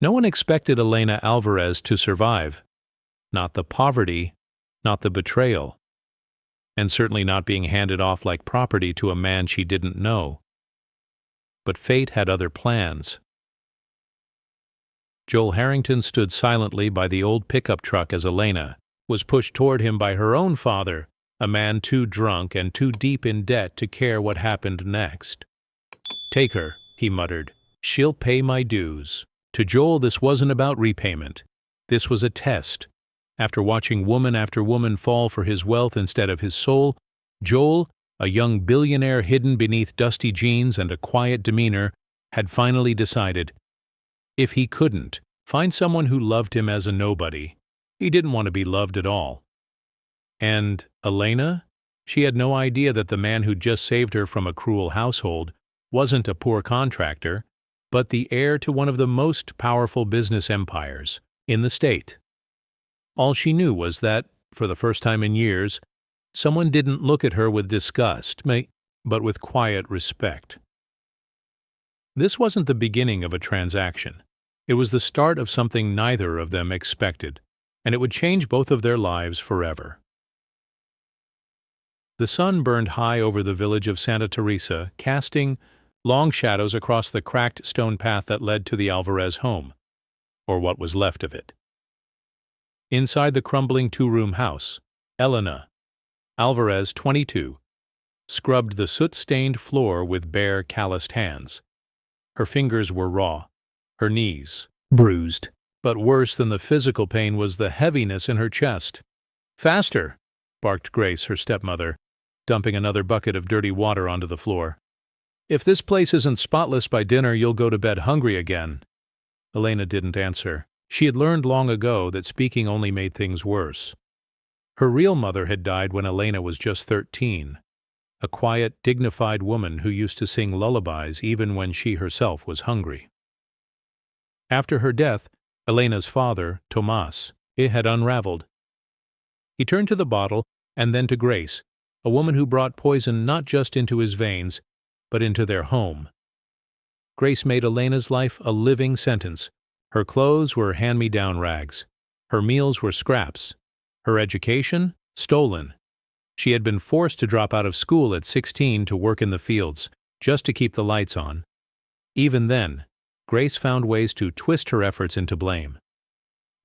No one expected Elena Alvarez to survive. Not the poverty, not the betrayal, and certainly not being handed off like property to a man she didn't know. But fate had other plans. Joel Harrington stood silently by the old pickup truck as Elena was pushed toward him by her own father, a man too drunk and too deep in debt to care what happened next. "Take her," he muttered. "She'll pay my dues." To Joel, this wasn't about repayment. This was a test. After watching woman after woman fall for his wealth instead of his soul, Joel, a young billionaire hidden beneath dusty jeans and a quiet demeanor, had finally decided, if he couldn't find someone who loved him as a nobody, he didn't want to be loved at all. And Elena? She had no idea that the man who'd just saved her from a cruel household wasn't a poor contractor, but the heir to one of the most powerful business empires in the state. All she knew was that, for the first time in years, someone didn't look at her with disgust, but with quiet respect. This wasn't the beginning of a transaction. It was the start of something neither of them expected, and it would change both of their lives forever. The sun burned high over the village of Santa Teresa, casting long shadows across the cracked stone path that led to the Alvarez home, or what was left of it. Inside the crumbling two-room house, Elena Alvarez, 22, scrubbed the soot-stained floor with bare, calloused hands. Her fingers were raw, her knees bruised, but worse than the physical pain was the heaviness in her chest. "Faster!" barked Grace, her stepmother, dumping another bucket of dirty water onto the floor. "If this place isn't spotless by dinner, you'll go to bed hungry again." Elena didn't answer. She had learned long ago that speaking only made things worse. Her real mother had died when Elena was just 13, a quiet, dignified woman who used to sing lullabies even when she herself was hungry. After her death, Elena's father, Tomas, had unraveled. He turned to the bottle and then to Grace, a woman who brought poison not just into his veins, but into their home. Grace made Elena's life a living sentence. Her clothes were hand-me-down rags. Her meals were scraps. Her education, stolen. She had been forced to drop out of school at 16 to work in the fields, just to keep the lights on. Even then, Grace found ways to twist her efforts into blame.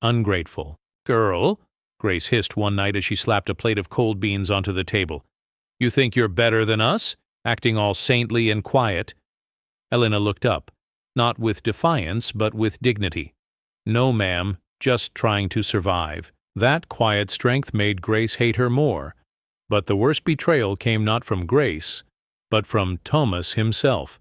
"Ungrateful girl," Grace hissed one night as she slapped a plate of cold beans onto the table. "You think you're better than us, acting all saintly and quiet?" Elena looked up, not with defiance, but with dignity. "No, ma'am, just trying to survive." That quiet strength made Grace hate her more. But the worst betrayal came not from Grace, but from Thomas himself.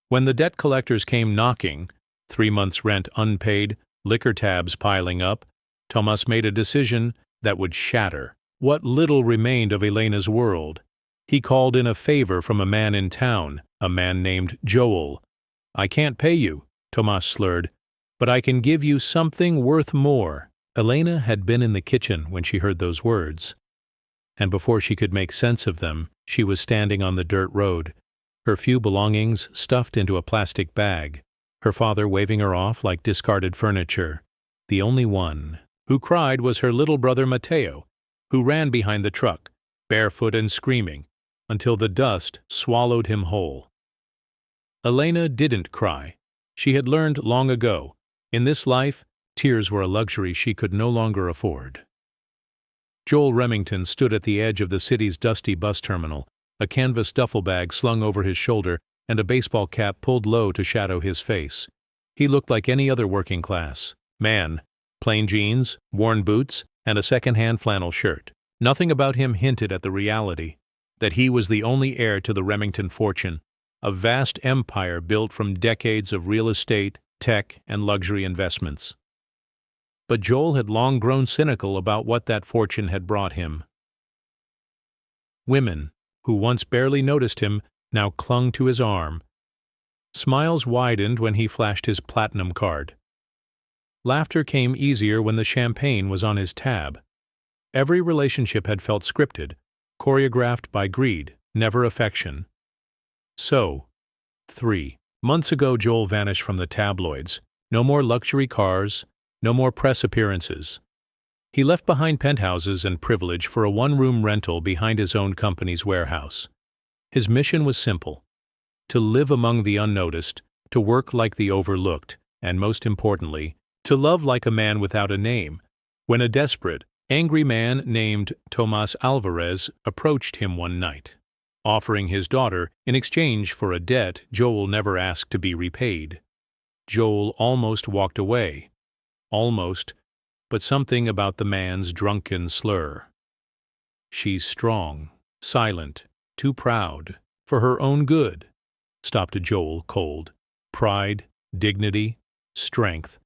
When the debt collectors came knocking, 3 months' rent unpaid, liquor tabs piling up, Thomas made a decision that would shatter what little remained of Elena's world. He called in a favor from a man in town, a man named Joel. "I can't pay you," Thomas slurred, "but I can give you something worth more." Elena had been in the kitchen when she heard those words, and before she could make sense of them, she was standing on the dirt road, her few belongings stuffed into a plastic bag, her father waving her off like discarded furniture. The only one who cried was her little brother Mateo, who ran behind the truck, barefoot and screaming, until the dust swallowed him whole. Elena didn't cry. She had learned long ago, in this life, tears were a luxury she could no longer afford. Joel Remington stood at the edge of the city's dusty bus terminal, a canvas duffel bag slung over his shoulder and a baseball cap pulled low to shadow his face. He looked like any other working-class man, plain jeans, worn boots, and a second-hand flannel shirt. Nothing about him hinted at the reality that he was the only heir to the Remington fortune, a vast empire built from decades of real estate, tech, and luxury investments. But Joel had long grown cynical about what that fortune had brought him. Women, who once barely noticed him, now clung to his arm. Smiles widened when he flashed his platinum card. Laughter came easier when the champagne was on his tab. Every relationship had felt scripted, choreographed by greed, never affection. So, 3 months ago Joel vanished from the tabloids, No more luxury cars, no more press appearances. He left behind penthouses and privilege for a one-room rental behind his own company's warehouse. His mission was simple: to live among the unnoticed, to work like the overlooked, and most importantly, to love like a man without a name. When a desperate, angry man named Tomas Alvarez approached him one night, offering his daughter in exchange for a debt Joel never asked to be repaid, Joel almost walked away. Almost, but something about the man's drunken slur. "She's strong, silent, too proud, for her own good," stopped Joel cold. Pride, dignity, strength.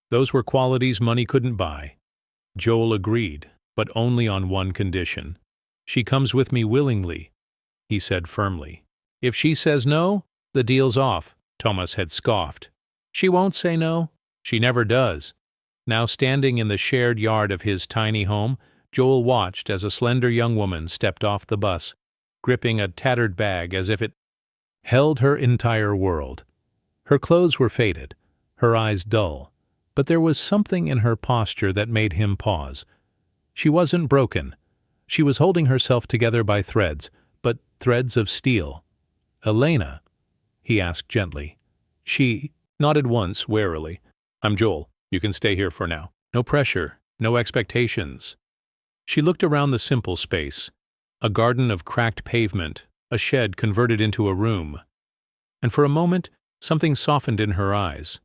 Those were qualities money couldn't buy. Joel agreed, but only on one condition. "She comes with me willingly," he said firmly. "If she says no, the deal's off," Thomas had scoffed. "She won't say no. She never does." Now standing in the shared yard of his tiny home, Joel watched as a slender young woman stepped off the bus, gripping a tattered bag as if it held her entire world. Her clothes were faded, her eyes dull, but there was something in her posture that made him pause. She wasn't broken. She was holding herself together by threads, but threads of steel. "Elena?" he asked gently. She nodded once, warily. "I'm Joel. You can stay here for now. No pressure, no expectations." She looked around the simple space, a garden of cracked pavement, a shed converted into a room, and for a moment something softened in her eyes.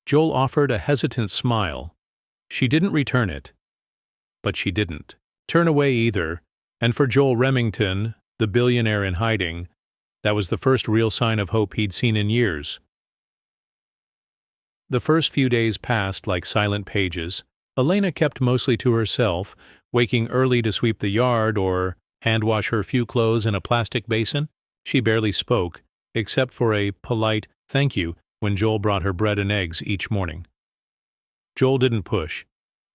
Joel offered a hesitant smile. She didn't return it, but she didn't turn away either, and for Joel Remington, the billionaire in hiding, that was the first real sign of hope he'd seen in years. The first few days passed like silent pages. Elena kept mostly to herself, waking early to sweep the yard or hand-wash her few clothes in a plastic basin. She barely spoke, except for a polite "thank you" when Joel brought her bread and eggs each morning. Joel didn't push.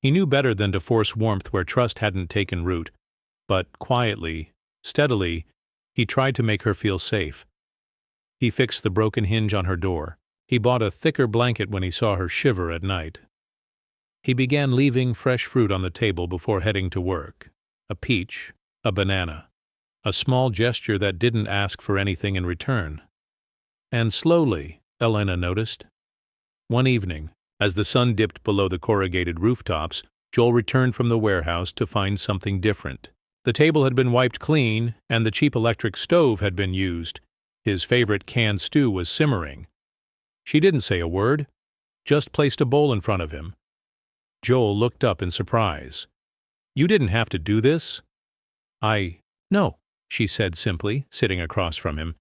He knew better than to force warmth where trust hadn't taken root, but quietly, steadily, he tried to make her feel safe. He fixed the broken hinge on her door. He bought a thicker blanket when he saw her shiver at night. He began leaving fresh fruit on the table before heading to work. A peach, a banana, a small gesture that didn't ask for anything in return. And slowly, Elena noticed. One evening, as the sun dipped below the corrugated rooftops, Joel returned from the warehouse to find something different. The table had been wiped clean, and the cheap electric stove had been used. His favorite canned stew was simmering. She didn't say a word, just placed a bowl in front of him. Joel looked up in surprise. "You didn't have to do this?" "No," she said simply, sitting across from him.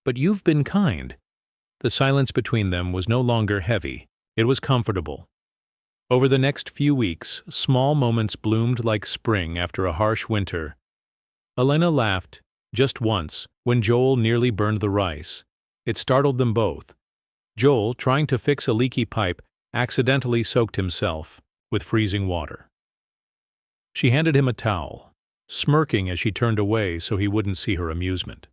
"But you've been kind." The silence between them was no longer heavy. It was comfortable. Over the next few weeks, small moments bloomed like spring after a harsh winter. Elena laughed, just once, when Joel nearly burned the rice. It startled them both. Joel, trying to fix a leaky pipe, accidentally soaked himself with freezing water. She handed him a towel, smirking as she turned away so he wouldn't see her amusement.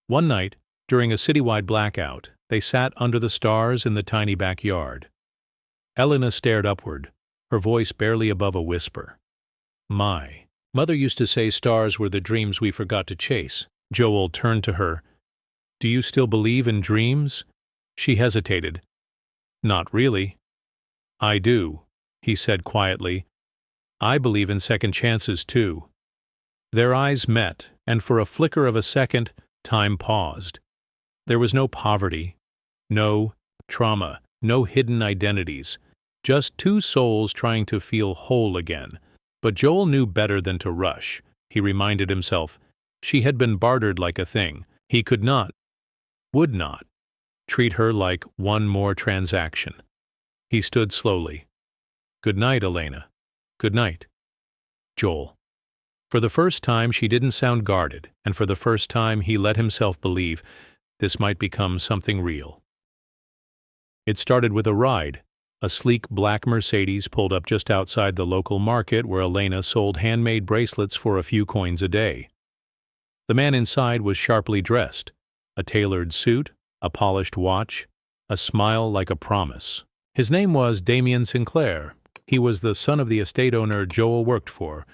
One night, during a citywide blackout, they sat under the stars in the tiny backyard. Elena stared upward, her voice barely above a whisper. "My, Mother used to say stars were the dreams we forgot to chase." Joel turned to her. "Do you still believe in dreams?" She hesitated. "Not really." "I do," he said quietly. "I believe in second chances, too." Their eyes met, and for a flicker of a second, time paused. There was no poverty, no trauma, no hidden identities, just two souls trying to feel whole again. But Joel knew better than to rush. He reminded himself. She had been bartered like a thing. He could not, would not, treat her like one more transaction. He stood slowly. "Good night, Elena." "Good night, Joel." For the first time she didn't sound guarded, and for the first time he let himself believe this might become something real. It started with a ride. A sleek black Mercedes pulled up just outside the local market where Elena sold handmade bracelets for a few coins a day. The man inside was sharply dressed, a tailored suit, a polished watch, a smile like a promise. His name was Damien Sinclair. He was the son of the estate owner Joel worked for,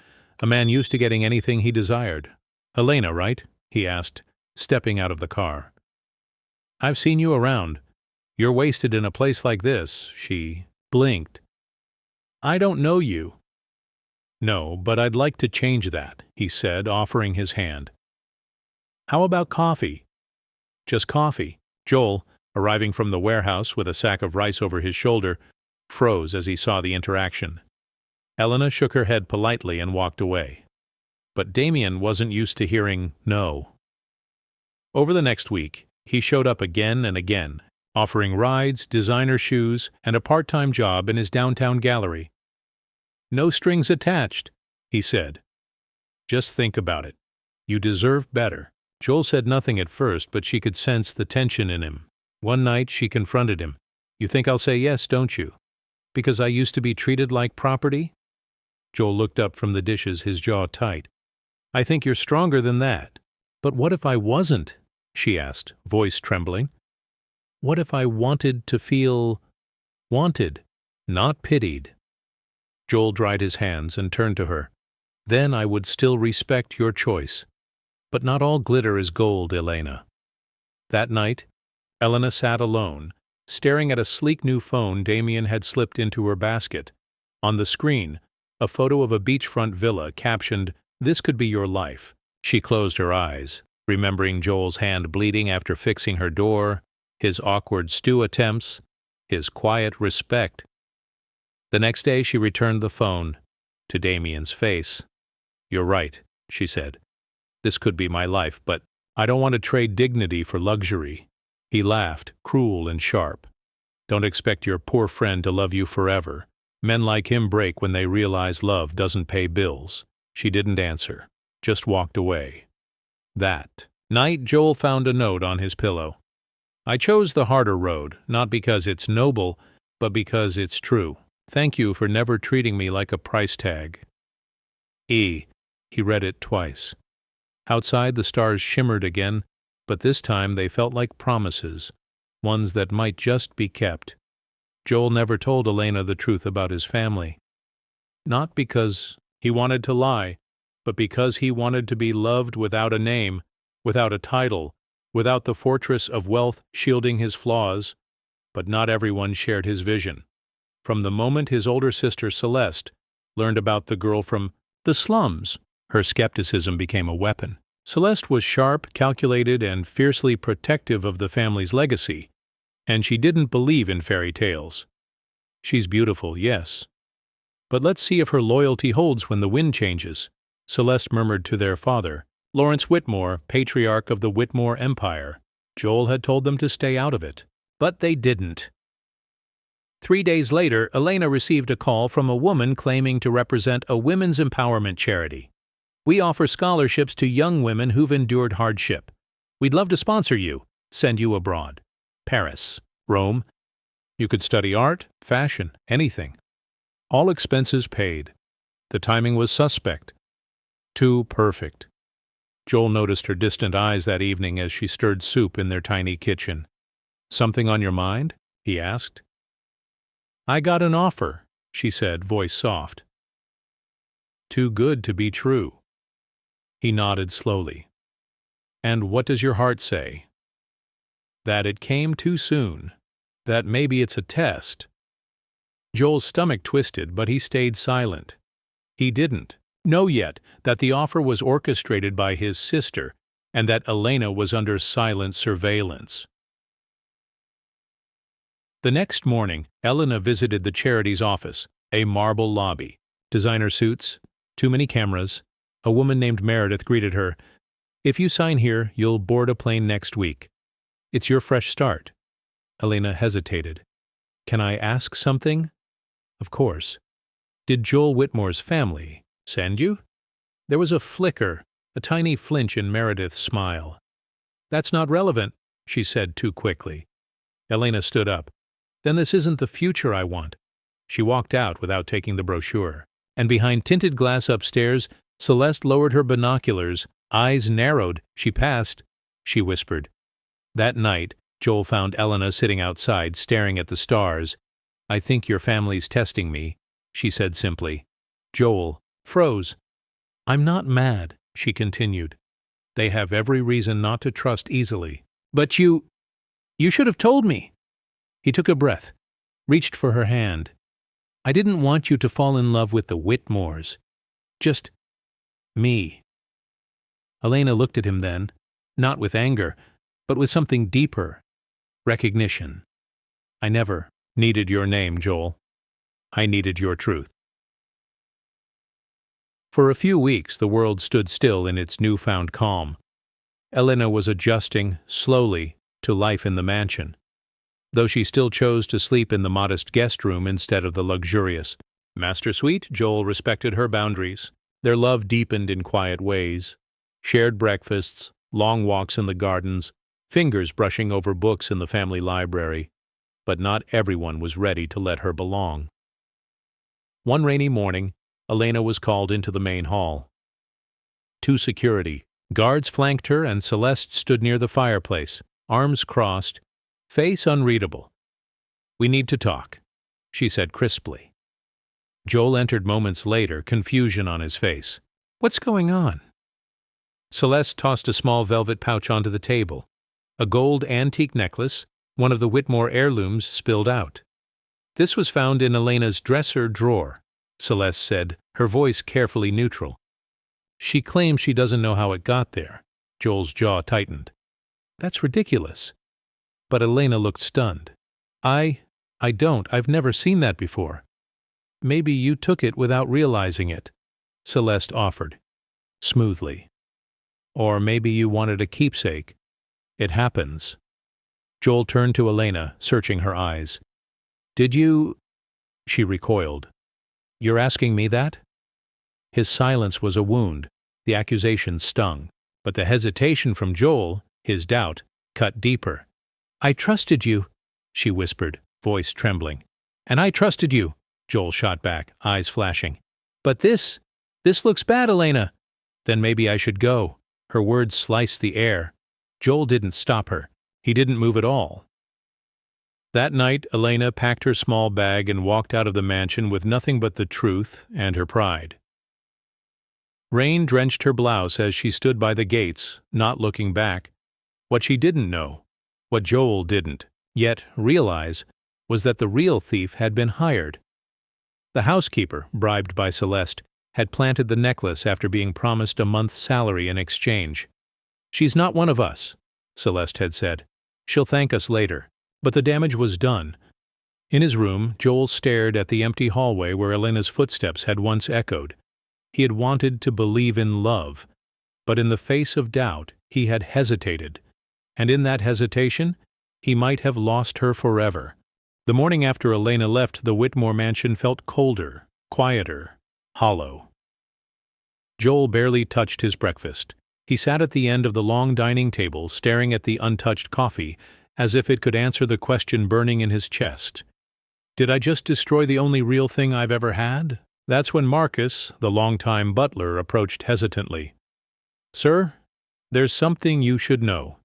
a man used to getting anything he desired. "Elena, right?" he asked, stepping out of the car. "I've seen you around. You're wasted in a place like this." She blinked. "I don't know you." "No, but I'd like to change that," he said, offering his hand. "How about coffee?" "Just coffee." Joel, arriving from the warehouse with a sack of rice over his shoulder, froze as he saw the interaction. Elena shook her head politely and walked away. But Damien wasn't used to hearing no. Over the next week, he showed up again and again, offering rides, designer shoes, and a part-time job in his downtown gallery. "No strings attached," he said. "Just think about it. You deserve better." Joel said nothing at first, but she could sense the tension in him. One night she confronted him. "You think I'll say yes, don't you? Because I used to be treated like property?" Joel looked up from the dishes, his jaw tight. "I think you're stronger than that." "But what if I wasn't?" she asked, voice trembling. "What if I wanted to feel wanted, not pitied?" Joel dried his hands and turned to her. "Then I would still respect your choice. But not all glitter is gold, Elena." That night, Elena sat alone, staring at a sleek new phone Damien had slipped into her basket. On the screen, a photo of a beachfront villa captioned, "This could be your life." She closed her eyes, remembering Joel's hand bleeding after fixing her door, his awkward stew attempts, his quiet respect. The next day she returned the phone to Damien's face. "You're right," she said. "This could be my life, but I don't want to trade dignity for luxury." He laughed, cruel and sharp. "Don't expect your poor friend to love you forever. Men like him break when they realize love doesn't pay bills." She didn't answer, just walked away. That night Joel found a note on his pillow. "I chose the harder road, not because it's noble, but because it's true. Thank you for never treating me like a price tag. E." He read it twice. Outside the stars shimmered again, but this time they felt like promises, ones that might just be kept. Joel never told Elena the truth about his family. Not because he wanted to lie, but because he wanted to be loved without a name, without a title, without the fortress of wealth shielding his flaws. But not everyone shared his vision. From the moment his older sister Celeste learned about the girl from the slums, her skepticism became a weapon. Celeste was sharp, calculated, and fiercely protective of the family's legacy, and she didn't believe in fairy tales. "She's beautiful, yes. But let's see if her loyalty holds when the wind changes," Celeste murmured to their father, Lawrence Whitmore, patriarch of the Whitmore Empire. Joel had told them to stay out of it. But they didn't. 3 days later, Elena received a call from a woman claiming to represent a women's empowerment charity. "We offer scholarships to young women who've endured hardship. We'd love to sponsor you, send you abroad. Paris, Rome. You could study art, fashion, anything. All expenses paid." The timing was suspect. Too perfect. Joel noticed her distant eyes that evening as she stirred soup in their tiny kitchen. "Something on your mind?" he asked. "I got an offer," she said, voice soft. "Too good to be true." He nodded slowly. "And what does your heart say?" "That it came too soon. That maybe it's a test." Joel's stomach twisted, but he stayed silent. He didn't know yet that the offer was orchestrated by his sister and that Elena was under silent surveillance. The next morning, Elena visited the charity's office, a marble lobby, designer suits, too many cameras. A woman named Meredith greeted her. "If you sign here, you'll board a plane next week. It's your fresh start." Elena hesitated. "Can I ask something?" "Of course. Did Joel Whitmore's family send you?" There was a flicker, a tiny flinch in Meredith's smile. "That's not relevant," she said too quickly. Elena stood up. "Then this isn't the future I want." She walked out without taking the brochure. And behind tinted glass upstairs, Celeste lowered her binoculars, eyes narrowed. "She passed," she whispered. That night, Joel found Elena sitting outside, staring at the stars. "I think your family's testing me," she said simply. Joel froze. "I'm not mad," she continued. "They have every reason not to trust easily. But you should have told me." He took a breath, reached for her hand. "I didn't want you to fall in love with the Whitmores. Just me." Elena looked at him then, not with anger, but with something deeper. Recognition. "I never needed your name, Joel. I needed your truth." For a few weeks the world stood still in its newfound calm. Elena was adjusting, slowly, to life in the mansion. Though she still chose to sleep in the modest guest room instead of the luxurious master suite, Joel respected her boundaries. Their love deepened in quiet ways. Shared breakfasts, long walks in the gardens, fingers brushing over books in the family library. But not everyone was ready to let her belong. One rainy morning, Elena was called into the main hall. Two security guards flanked her, and Celeste stood near the fireplace, arms crossed, face unreadable. "We need to talk," she said crisply. Joel entered moments later, confusion on his face. "What's going on?" Celeste tossed a small velvet pouch onto the table. A gold antique necklace, one of the Whitmore heirlooms, spilled out. "This was found in Elena's dresser drawer," Celeste said, her voice carefully neutral. "She claims she doesn't know how it got there." Joel's jaw tightened. "That's ridiculous." But Elena looked stunned. I don't. I've never seen that before." "Maybe you took it without realizing it," Celeste offered, smoothly. "Or maybe you wanted a keepsake. It happens." Joel turned to Elena, searching her eyes. "Did you—" She recoiled. "You're asking me that?" His silence was a wound. The accusation stung. But the hesitation from Joel, his doubt, cut deeper. "I trusted you," she whispered, voice trembling. "And I trusted you," Joel shot back, eyes flashing. "But this looks bad, Elena." "Then maybe I should go." Her words sliced the air. Joel didn't stop her. He didn't move at all. That night, Elena packed her small bag and walked out of the mansion with nothing but the truth and her pride. Rain drenched her blouse as she stood by the gates, not looking back. What she didn't know, what Joel didn't yet realize, was that the real thief had been hired. The housekeeper, bribed by Celeste, had planted the necklace after being promised a month's salary in exchange. "She's not one of us," Celeste had said. "She'll thank us later." But the damage was done. In his room, Joel stared at the empty hallway where Elena's footsteps had once echoed. He had wanted to believe in love, but in the face of doubt he had hesitated, and in that hesitation he might have lost her forever. The morning after Elena left the Whitmore mansion felt colder, quieter, hollow. Joel barely touched his breakfast. He sat at the end of the long dining table, staring at the untouched coffee, as if it could answer the question burning in his chest. "Did I just destroy the only real thing I've ever had?" That's when Marcus, the longtime butler, approached hesitantly. "Sir, there's something you should know."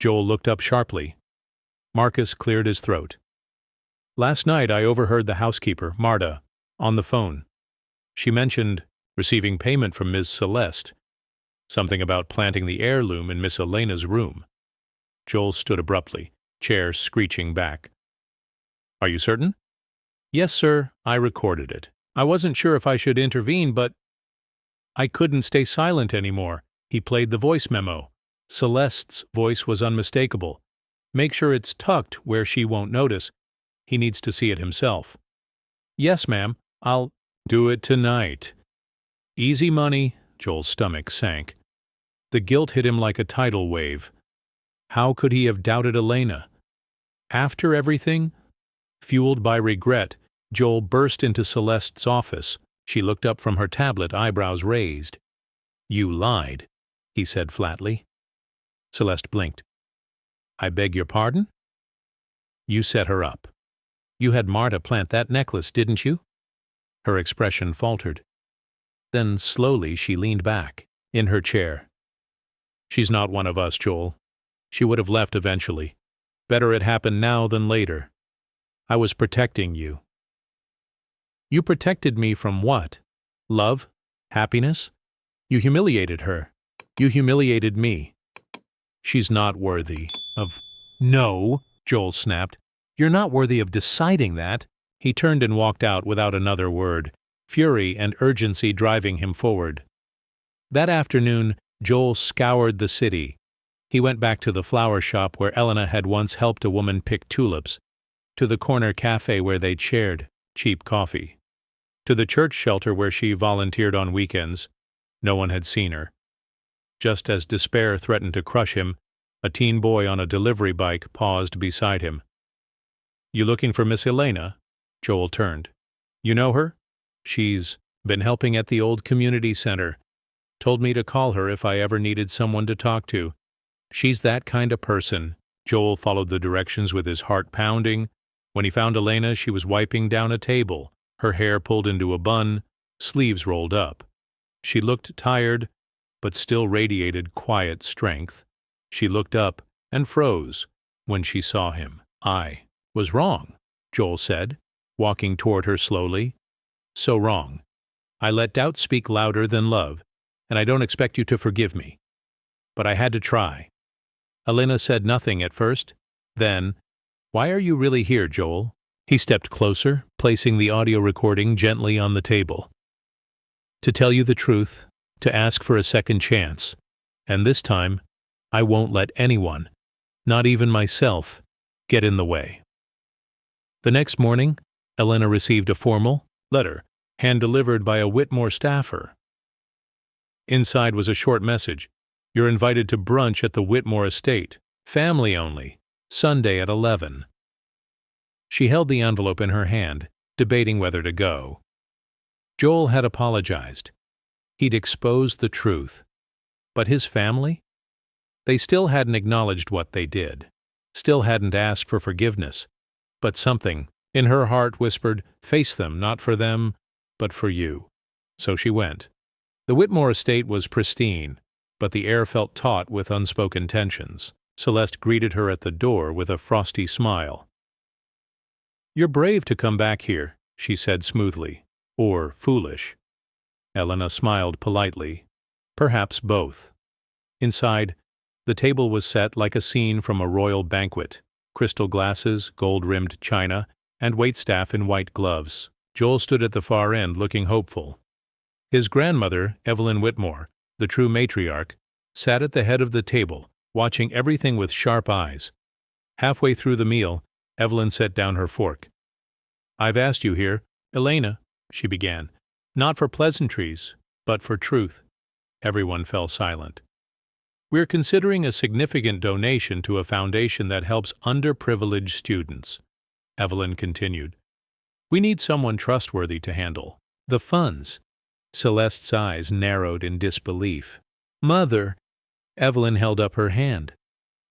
Joel looked up sharply. Marcus cleared his throat. "Last night I overheard the housekeeper, Marta, on the phone. She mentioned receiving payment from Miss Celeste. Something about planting the heirloom in Miss Elena's room." Joel stood abruptly, chair screeching back. "Are you certain?" "Yes, sir, I recorded it. I wasn't sure if I should intervene, but I couldn't stay silent anymore." He played the voice memo. Celeste's voice was unmistakable. "Make sure it's tucked where she won't notice. He needs to see it himself." "Yes, ma'am. I'll do it tonight." "Easy money." Joel's stomach sank. The guilt hit him like a tidal wave. How could he have doubted Elena? After everything? Fueled by regret, Joel burst into Celeste's office. She looked up from her tablet, eyebrows raised. "You lied," he said flatly. Celeste blinked. "I beg your pardon?" "You set her up. You had Marta plant that necklace, didn't you?" Her expression faltered. Then slowly she leaned back, in her chair. "She's not one of us, Joel. She would have left eventually. Better it happen now than later. I was protecting you. You protected me from what? Love? Happiness? You humiliated her. You humiliated me. She's not worthy of— No, Joel snapped. You're not worthy of deciding that. He turned and walked out without another word, fury and urgency driving him forward. That afternoon, Joel scoured the city. He went back to the flower shop where Elena had once helped a woman pick tulips, to the corner cafe where they'd shared cheap coffee, to the church shelter where she volunteered on weekends. No one had seen her. Just as despair threatened to crush him, a teen boy on a delivery bike paused beside him. You looking for Miss Elena? Joel turned. You know her? She's been helping at the old community center. Told me to call her if I ever needed someone to talk to. She's that kind of person. Joel followed the directions with his heart pounding. When he found Elena, she was wiping down a table, her hair pulled into a bun, sleeves rolled up. She looked tired, but still radiated quiet strength. She looked up and froze when she saw him. I was wrong, Joel said, walking toward her slowly. So wrong. I let doubt speak louder than love, and I don't expect you to forgive me. But I had to try. Elena said nothing at first. Then, why are you really here, Joel? He stepped closer, placing the audio recording gently on the table. To tell you the truth, to ask for a second chance. And this time, I won't let anyone, not even myself, get in the way. The next morning, Elena received a formal letter, hand-delivered by a Whitmore staffer. Inside was a short message. You're invited to brunch at the Whitmore estate. Family only. Sunday at 11. She held the envelope in her hand, debating whether to go. Joel had apologized. He'd exposed the truth. But his family? They still hadn't acknowledged what they did. Still hadn't asked for forgiveness. But something in her heart whispered, face them, not for them, but for you. So she went. The Whitmore estate was pristine, but the air felt taut with unspoken tensions. Celeste greeted her at the door with a frosty smile. You're brave to come back here, she said smoothly. Or foolish. Elena smiled politely. Perhaps both. Inside, the table was set like a scene from a royal banquet. Crystal glasses, gold-rimmed china, and waitstaff in white gloves. Joel stood at the far end looking hopeful. His grandmother, Evelyn Whitmore, the true matriarch, sat at the head of the table, watching everything with sharp eyes. Halfway through the meal, Evelyn set down her fork. I've asked you here, Elena, she began, not for pleasantries, but for truth. Everyone fell silent. We're considering a significant donation to a foundation that helps underprivileged students, Evelyn continued. We need someone trustworthy to handle the funds. Celeste's eyes narrowed in disbelief. Mother! Evelyn held up her hand.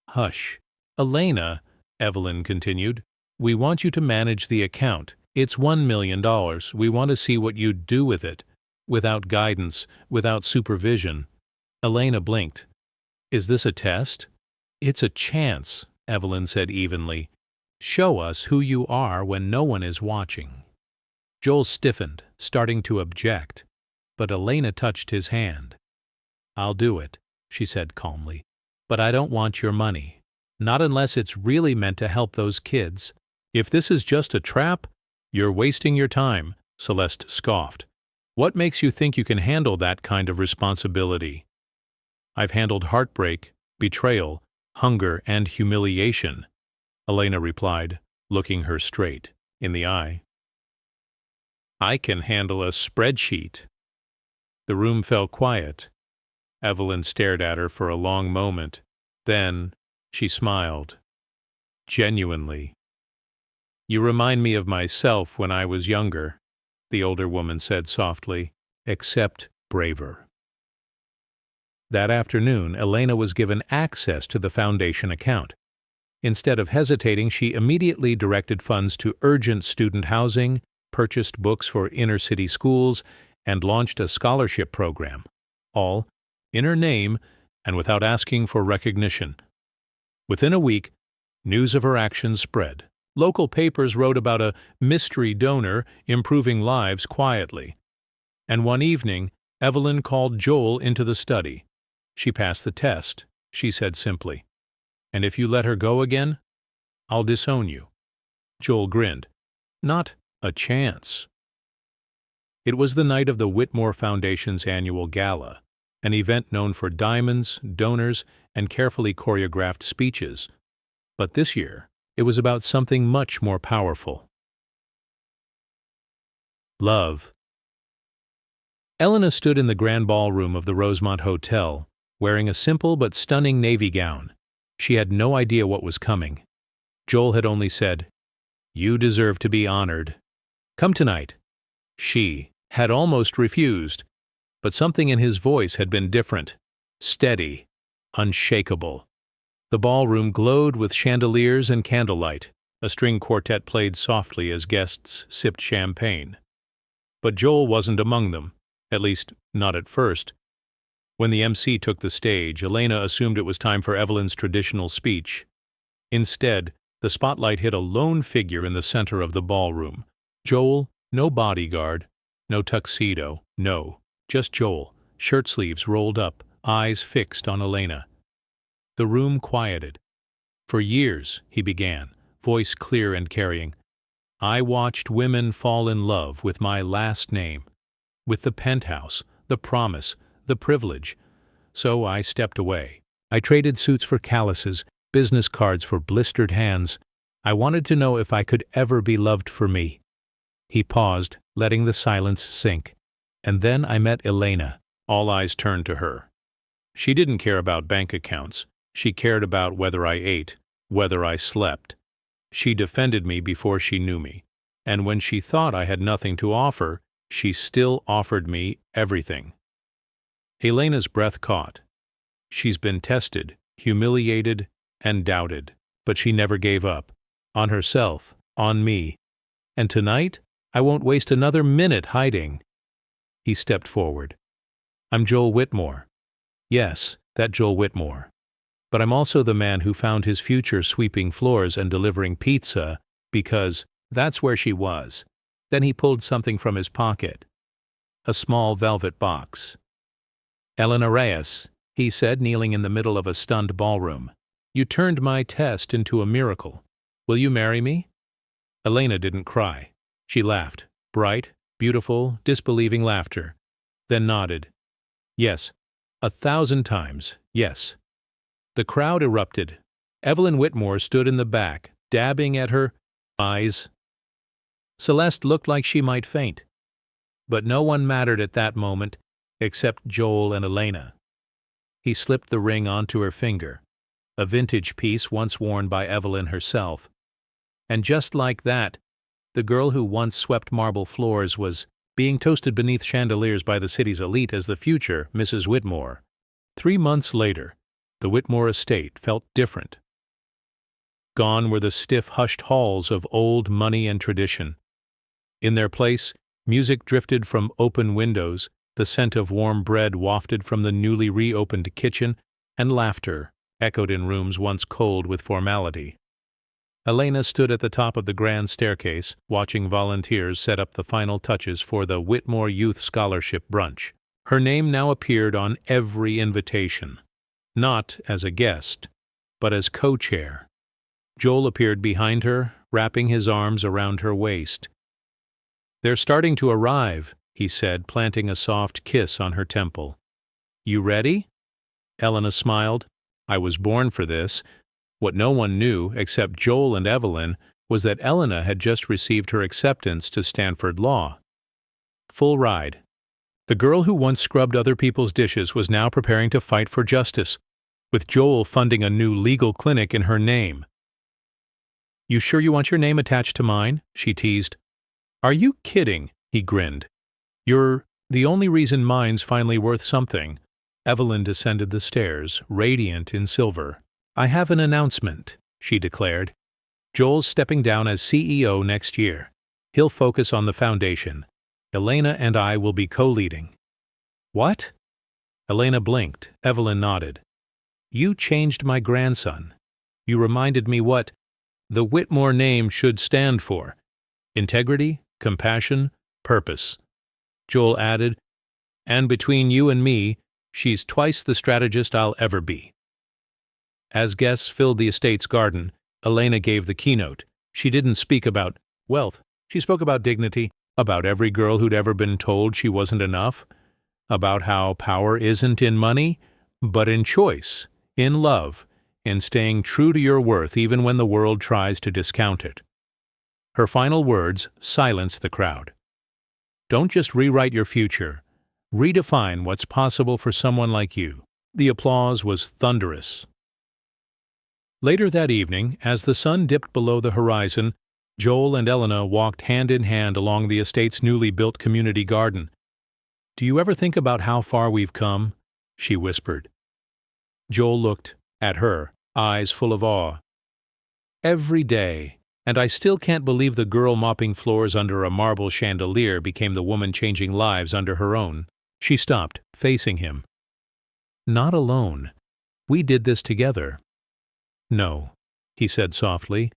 Hush. Elena, Evelyn continued, we want you to manage the account. It's $1 million. We want to see what you'd do with it. Without guidance, without supervision. Elena blinked. Is this a test? It's a chance, Evelyn said evenly. Show us who you are when no one is watching. Joel stiffened, starting to object, but Elena touched his hand. I'll do it, she said calmly, but I don't want your money. Not unless it's really meant to help those kids. If this is just a trap, you're wasting your time, Celeste scoffed. What makes you think you can handle that kind of responsibility? I've handled heartbreak, betrayal, hunger, and humiliation, Elena replied, looking her straight in the eye. I can handle a spreadsheet. The room fell quiet. Evelyn stared at her for a long moment. Then she smiled. Genuinely. You remind me of myself when I was younger, the older woman said softly, except braver. That afternoon, Elena was given access to the foundation account. Instead of hesitating, she immediately directed funds to urgent student housing, purchased books for inner-city schools, and launched a scholarship program, all in her name and without asking for recognition. Within a week, News of her actions spread. Local papers wrote about a mystery donor improving lives quietly. And one evening, Evelyn called Joel into the study. She passed the test, she said simply. And if you let her go again, I'll disown you. Joel grinned. Not a chance. It was the night of the Whitmore Foundation's annual gala, an event known for diamonds, donors, and carefully choreographed speeches. But this year, it was about something much more powerful. Love. Elena stood in the grand ballroom of the Rosemont Hotel, wearing a simple but stunning navy gown. She had no idea what was coming. Joel had only said, "You deserve to be honored. Come tonight." She had almost refused, but something in his voice had been different, steady, unshakable. The ballroom glowed with chandeliers and candlelight. A string quartet played softly as guests sipped champagne. But Joel wasn't among them, at least not at first. When the MC took the stage, Elena assumed it was time for Evelyn's traditional speech. Instead, the spotlight hit a lone figure in the center of the ballroom. Joel, no bodyguard, no tuxedo, no, just Joel, shirt sleeves rolled up, eyes fixed on Elena. The room quieted. For years, he began, voice clear and carrying, I watched women fall in love with my last name, with the penthouse, the promise, the privilege. So I stepped away. I traded suits for calluses, business cards for blistered hands. I wanted to know if I could ever be loved for me. He paused, letting the silence sink. And then I met Elena. All eyes turned to her. She didn't care about bank accounts. She cared about whether I ate, whether I slept. She defended me before she knew me. And when she thought I had nothing to offer, she still offered me everything. Elena's breath caught. She's been tested, humiliated, and doubted, but she never gave up. On herself, on me. And tonight, I won't waste another minute hiding. He stepped forward. I'm Joel Whitmore. Yes, that Joel Whitmore. But I'm also the man who found his future sweeping floors and delivering pizza, because that's where she was. Then he pulled something from his pocket. A small velvet box. Elena Reyes, he said, kneeling in the middle of a stunned ballroom. You turned my test into a miracle. Will you marry me? Elena didn't cry. She laughed, bright, beautiful, disbelieving laughter, then nodded. Yes, 1,000 times, yes. The crowd erupted. Evelyn Whitmore stood in the back, dabbing at her eyes. Celeste looked like she might faint. But no one mattered at that moment, except Joel and Elena. He slipped the ring onto her finger, a vintage piece once worn by Evelyn herself. And just like that, the girl who once swept marble floors was being toasted beneath chandeliers by the city's elite as the future Mrs. Whitmore. 3 months later, the Whitmore estate felt different. Gone were the stiff, hushed halls of old money and tradition. In their place, music drifted from open windows, the scent of warm bread wafted from the newly reopened kitchen, and laughter echoed in rooms once cold with formality. Elena stood at the top of the grand staircase, watching volunteers set up the final touches for the Whitmore Youth Scholarship Brunch. Her name now appeared on every invitation. Not as a guest, but as co-chair. Joel appeared behind her, wrapping his arms around her waist. They're starting to arrive, he said, planting a soft kiss on her temple. You ready? Elena smiled. I was born for this. What no one knew, except Joel and Evelyn, was that Elena had just received her acceptance to Stanford Law. Full ride. The girl who once scrubbed other people's dishes was now preparing to fight for justice, with Joel funding a new legal clinic in her name. You sure you want your name attached to mine? She teased. Are you kidding? He grinned. You're the only reason mine's finally worth something. Evelyn descended the stairs, radiant in silver. I have an announcement, she declared. Joel's stepping down as CEO next year. He'll focus on the foundation. Elena and I will be co-leading. What? Elena blinked. Evelyn nodded. You changed my grandson. You reminded me what the Whitmore name should stand for: integrity, compassion, purpose. Joel added, and between you and me, she's twice the strategist I'll ever be. As guests filled the estate's garden, Elena gave the keynote. She didn't speak about wealth. She spoke about dignity, about every girl who'd ever been told she wasn't enough, about how power isn't in money, but in choice, in love, in staying true to your worth even when the world tries to discount it. Her final words silenced the crowd. Don't just rewrite your future. Redefine what's possible for someone like you. The applause was thunderous. Later that evening, as the sun dipped below the horizon, Joel and Elena walked hand in hand along the estate's newly built community garden. Do you ever think about how far we've come? She whispered. Joel looked at her, eyes full of awe. Every day, and I still can't believe the girl mopping floors under a marble chandelier became the woman changing lives under her own. She stopped, facing him. Not alone. We did this together. No, he said softly.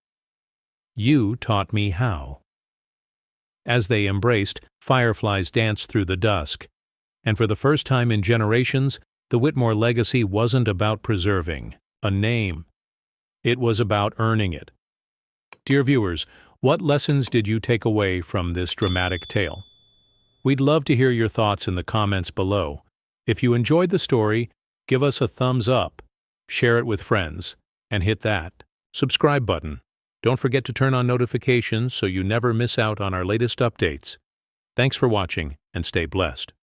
You taught me how. As they embraced, fireflies danced through the dusk, and for the first time in generations, the Whitmore legacy wasn't about preserving a name. It was about earning it. Dear viewers, what lessons did you take away from this dramatic tale? We'd love to hear your thoughts in the comments below. If you enjoyed the story, give us a thumbs up, share it with friends, and hit that subscribe button. Don't forget to turn on notifications so you never miss out on our latest updates. Thanks for watching, and stay blessed.